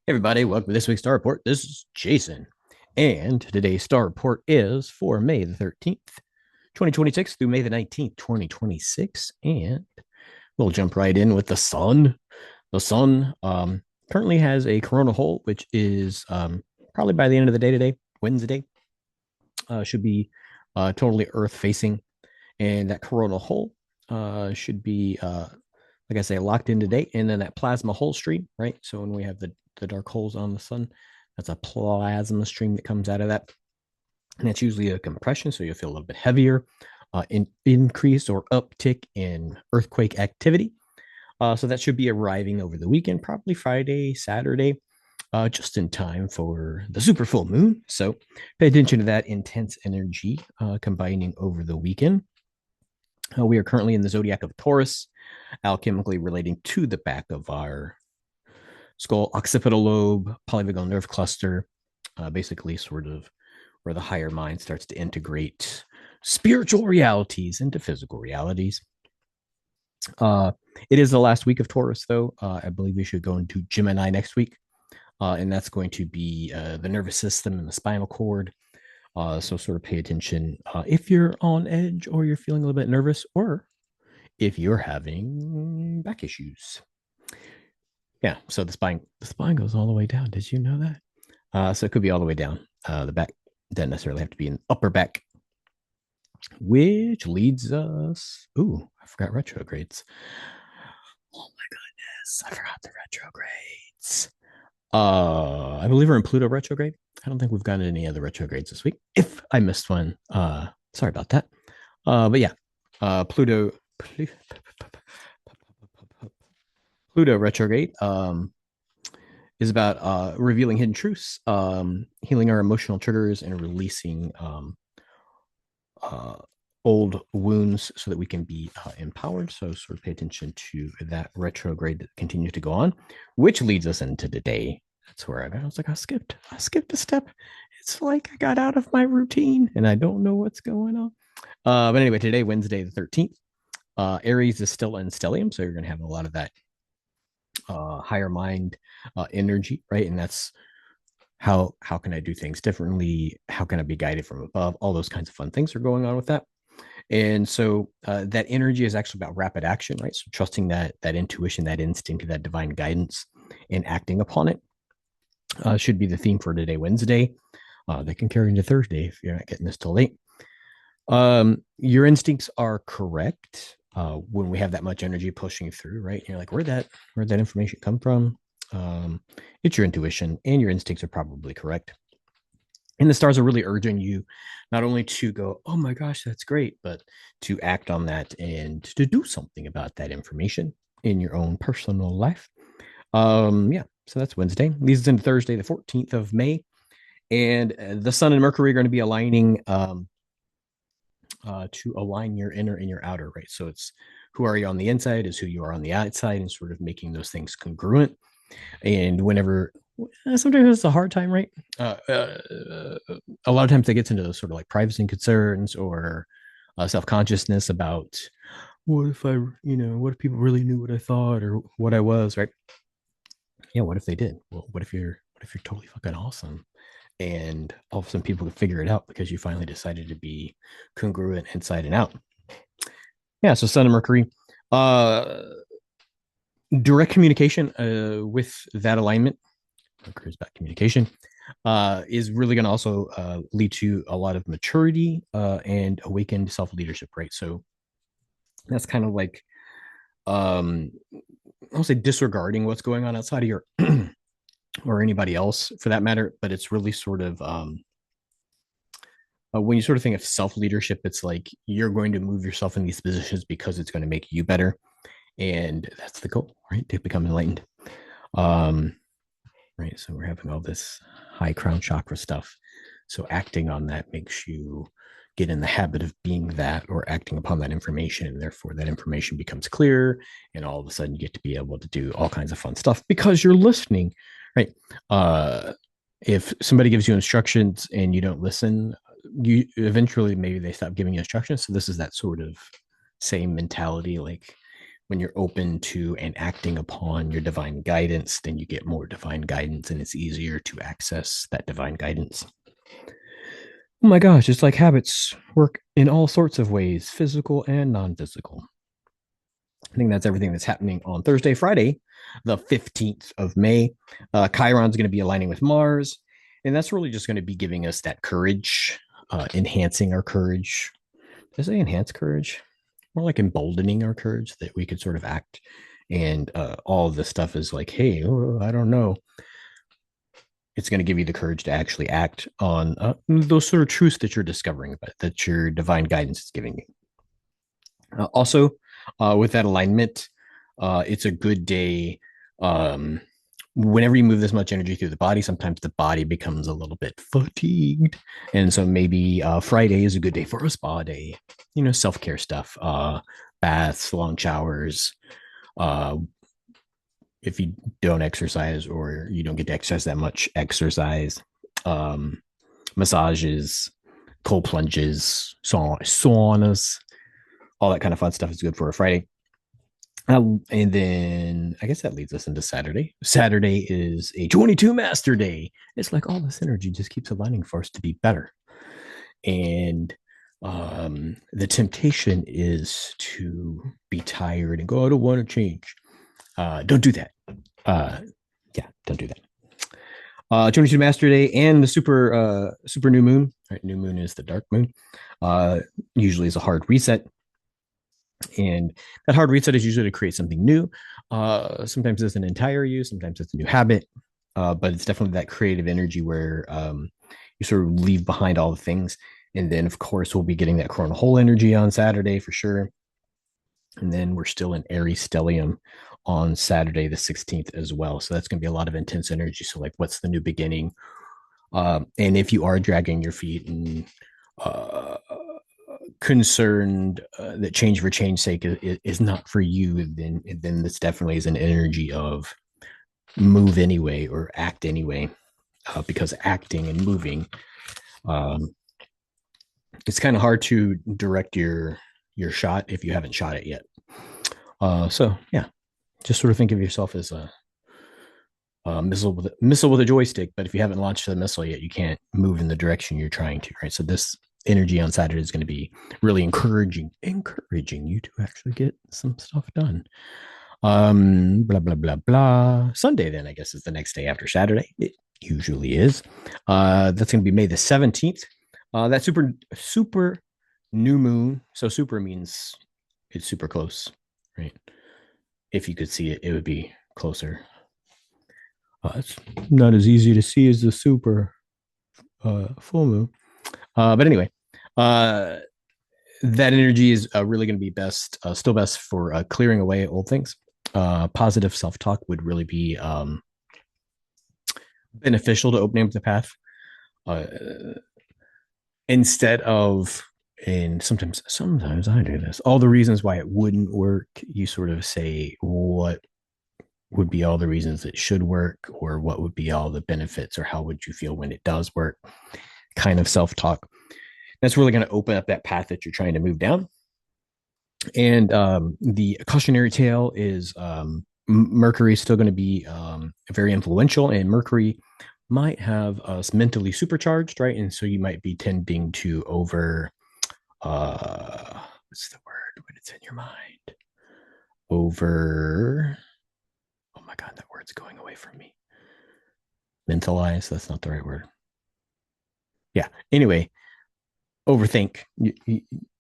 Hey everybody, welcome to this week's Star Report. This is Jason, and today's Star Report is for May the 13th, 2026 through May the 19th, 2026. And we'll jump right in with the sun. The sun currently has a coronal hole, which is probably by the end of the day today, Wednesday, should be totally Earth facing. And that coronal hole should be, like I say, locked in today. And then that plasma hole stream, right? So when we have the dark holes on the sun, that's a plasma stream that comes out of that. And it's usually a compression, so you'll feel a little bit heavier, increase or uptick in earthquake activity. So that should be arriving over the weekend, probably Friday, Saturday, just in time for the super full moon. So pay attention to that intense energy combining over the weekend. We are currently in the zodiac of Taurus, alchemically relating to the back of our skull, occipital lobe, polyvagal nerve cluster, basically sort of where the higher mind starts to integrate spiritual realities into physical realities. Uh, it is the last week of Taurus, though. I believe we should go into Gemini next week, and that's going to be the nervous system and the spinal cord. So sort of pay attention if you're on edge or you're feeling a little bit nervous, or if you're having back issues. Yeah, so the spine goes all the way down. Did you know that? So it could be all the way down. The back doesn't necessarily have to be an upper back, which leads us. Ooh, I forgot retrogrades. Oh my goodness, I forgot the retrogrades. I believe we're in Pluto retrograde. I don't think we've gotten any other retrogrades this week. If I missed one, sorry about that. But yeah, Pluto retrograde is about revealing hidden truths, healing our emotional triggers, and releasing uh, old wounds so that we can be empowered. So, sort of pay attention to that retrograde that continues to go on, which leads us into today. That's where I was like, I skipped a step. It's like I got out of my routine and I don't know what's going on. But anyway, today, Wednesday the 13th, Aries is still in stellium, so you're going to have a lot of that higher mind energy, right? And that's how can I do things differently? How can I be guided from above? All those kinds of fun things are going on with that. And so that energy is actually about rapid action, right? So trusting that intuition, that instinct, that divine guidance, and acting upon it should be the theme for today, Wednesday. They can carry into Thursday if you're not getting this till late. Your instincts are correct when we have that much energy pushing through, right? And you're like, where'd that information come from? It's your intuition, and your instincts are probably correct. And the stars are really urging you not only to go, oh my gosh, that's great, but to act on that and to do something about that information in your own personal life. Yeah, so that's Wednesday. These into Thursday, the 14th of May. And the Sun and Mercury are going to be aligning to align your inner and your outer, right? So it's who are you on the inside is who you are on the outside, and sort of making those things congruent. And whenever sometimes it's a hard time, right? A lot of times it gets into those sort of like privacy concerns or self-consciousness about what if what if people really knew what I thought or what I was, right? Yeah, what if they did? Well, what if you're totally fucking awesome? And all of a sudden people can figure it out because you finally decided to be congruent inside and out. Yeah, so Sun and Mercury. Uh Direct communication with that alignment, Mercury's back communication, is really going to also lead to a lot of maturity and awakened self-leadership, right? So that's kind of like I'll say disregarding what's going on outside of your or anybody else for that matter, but it's really sort of when you sort of think of self-leadership, it's like you're going to move yourself in these positions because it's going to make you better, and that's the goal, right? To become enlightened. um right, so we're having all this high crown chakra stuff, so acting on that makes you get in the habit of being that or acting upon that information, and therefore that information becomes clear, and all of a sudden you get to be able to do all kinds of fun stuff because you're listening, right? If somebody gives you instructions and you don't listen, you eventually maybe they stop giving you instructions. So this is that sort of same mentality, like when you're open to and acting upon your divine guidance, then you get more divine guidance and it's easier to access that divine guidance. Oh my gosh, it's like habits work in all sorts of ways, physical and non-physical. I think that's everything that's happening on Thursday, Friday, the 15th of May. Chiron's going to be aligning with Mars, and that's really just going to be giving us that courage, enhancing our courage. Does it enhance courage? More like emboldening our courage that we could sort of act. And all of this stuff is like, hey, oh, I don't know. It's going to give you the courage to actually act on those sort of truths that you're discovering, but that your divine guidance is giving you. Also, with that alignment, it's a good day. Whenever you move this much energy through the body, sometimes the body becomes a little bit fatigued. And so maybe Friday is a good day for a spa day, self-care stuff, baths, long showers. If you don't exercise or you don't get to exercise that much, exercise, massages, cold plunges, saunas, all that kind of fun stuff is good for a Friday. And then I guess that leads us into Saturday. Saturday is a 22 master day. It's like all this energy just keeps aligning for us to be better. And the temptation is to be tired and go, I don't want to change. Don't do that. Yeah, don't do that. 22 master day and the super new moon. Right, new moon is the dark moon. Usually is a hard reset. And that hard reset is usually to create something new. Sometimes it's an entire you, sometimes it's a new habit, but it's definitely that creative energy where you sort of leave behind all the things. And then, of course, we'll be getting that coronal hole energy on Saturday for sure. And then we're still in Aries stellium on Saturday, the 16th as well. So that's going to be a lot of intense energy. So, like, what's the new beginning? And if you are dragging your feet and concerned that change for change sake is not for you, then this definitely is an energy of move anyway or act anyway, because acting and moving, it's kind of hard to direct your shot if you haven't shot it yet. So yeah, just sort of think of yourself as a missile with a joystick, but if you haven't launched the missile yet, you can't move in the direction you're trying to, right? So this energy on Saturday is going to be really encouraging you to actually get some stuff done. Blah blah blah blah. Sunday then I guess is the next day after Saturday. It usually is. That's going to be May the 17th. That super new moon. So super means it's super close, right? If you could see it, it would be closer. It's not as easy to see as the super full moon. But anyway, that energy is really going to be still best for clearing away old things. Positive self-talk would really be beneficial to opening up the path. Instead of, and sometimes I do this, all the reasons why it wouldn't work, you sort of say what would be all the reasons it should work, or what would be all the benefits, or how would you feel when it does work, kind of self-talk. That's really going to open up that path that you're trying to move down. And the cautionary tale is Mercury is still going to be very influential, and Mercury might have us mentally supercharged, right? And so you might be tending to what's the word when it's in your mind? Oh my God, that word's going away from me. Mentalize, that's not the right word. Yeah, anyway, overthink.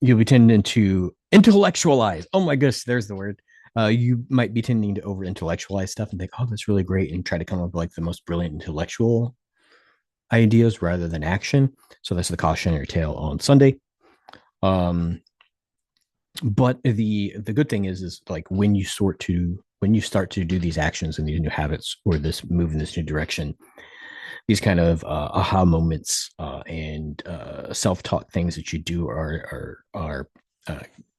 You'll be tending to intellectualize. Oh my goodness, there's the word. You might be tending to over intellectualize stuff and think, oh, that's really great, and try to come up with like the most brilliant intellectual ideas rather than action. So that's the cautionary tale on Sunday. But the good thing is like when you start to do these actions and these new habits, or this move in this new direction, these kind of aha moments and self-talk things that you do are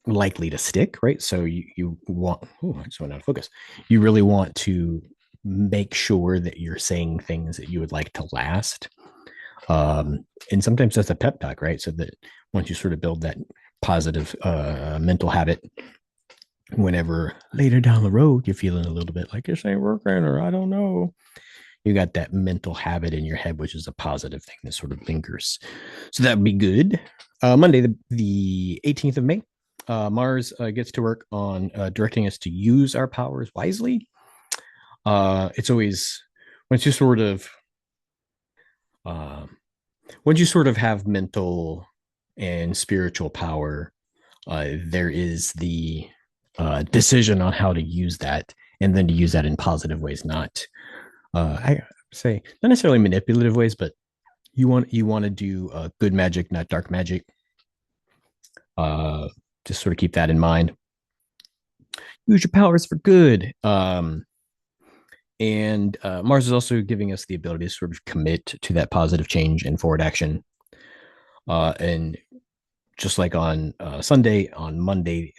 likely to stick, right? So you want, I just went out of focus. You really want to make sure that you're saying things that you would like to last. And sometimes that's a pep talk, right? So that once you sort of build that positive mental habit, whenever later down the road you're feeling a little bit like this ain't working or I don't know, you got that mental habit in your head, which is a positive thing that sort of lingers. So that would be good. Monday, the 18th of May, Mars gets to work on directing us to use our powers wisely. It's always once you sort of uh, once you sort of have mental and spiritual power, there is the decision on how to use that, and then to use that in positive ways, not I say not necessarily manipulative ways, but you want to do good magic, not dark magic. Uh, just sort of keep that in mind. Use your powers for good. And Mars is also giving us the ability to sort of commit to that positive change and forward action. And just like on Sunday, on Monday,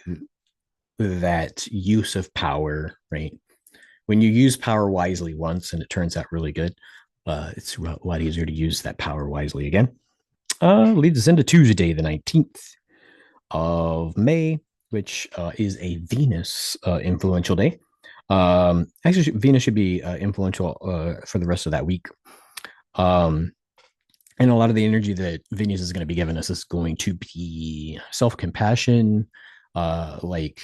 that use of power, right? When you use power wisely once and it turns out really good, it's a lot easier to use that power wisely again. Leads us into Tuesday, the 19th of May, which is a Venus influential day. Actually, Venus should be influential for the rest of that week. And a lot of the energy that Venus is going to be giving us is going to be self-compassion. Like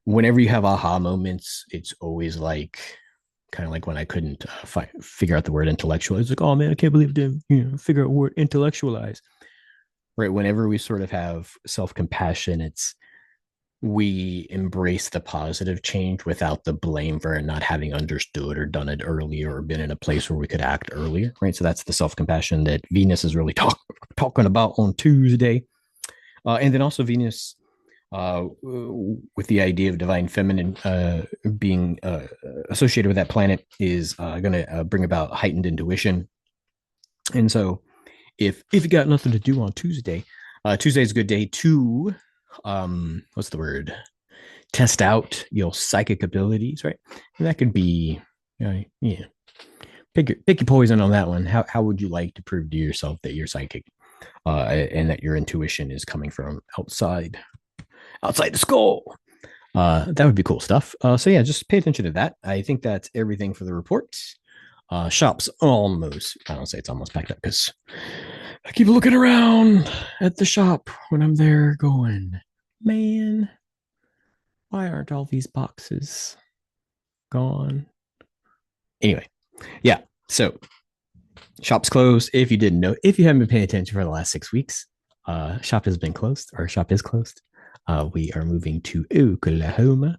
whenever you have aha moments, it's always like kind of like when I couldn't figure out the word intellectual. It's like, oh man, I can't believe I didn't, figure out the word intellectualize. Right. Whenever we sort of have self-compassion, it's we embrace the positive change without the blame for not having understood or done it earlier or been in a place where we could act earlier, right? So that's the self-compassion that Venus is really talking about on Tuesday. And then also Venus with the idea of divine feminine being associated with that planet is going to bring about heightened intuition. And so if you got nothing to do on Tuesday, Tuesday is a good day to what's the word? Test out your psychic abilities, right? And that could be, yeah. Pick your poison on that one. How would you like to prove to yourself that you're psychic, and that your intuition is coming from outside the skull? That would be cool stuff. So yeah, just pay attention to that. I think that's everything for the reports. Shop's almost, I don't say it's almost packed up because I keep looking around at the shop when I'm there going, man, why aren't all these boxes gone? Anyway, yeah. So shop's closed. If you didn't know, if you haven't been paying attention for the last 6 weeks, shop has been closed. Our shop is closed. We are moving to Oklahoma,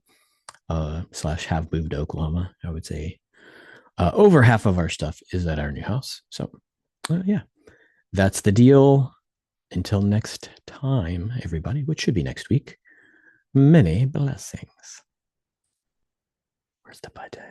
slash have moved to Oklahoma. I would say over half of our stuff is at our new house. So yeah, that's the deal. Until next time, everybody, which should be next week. Many blessings. Where's the button?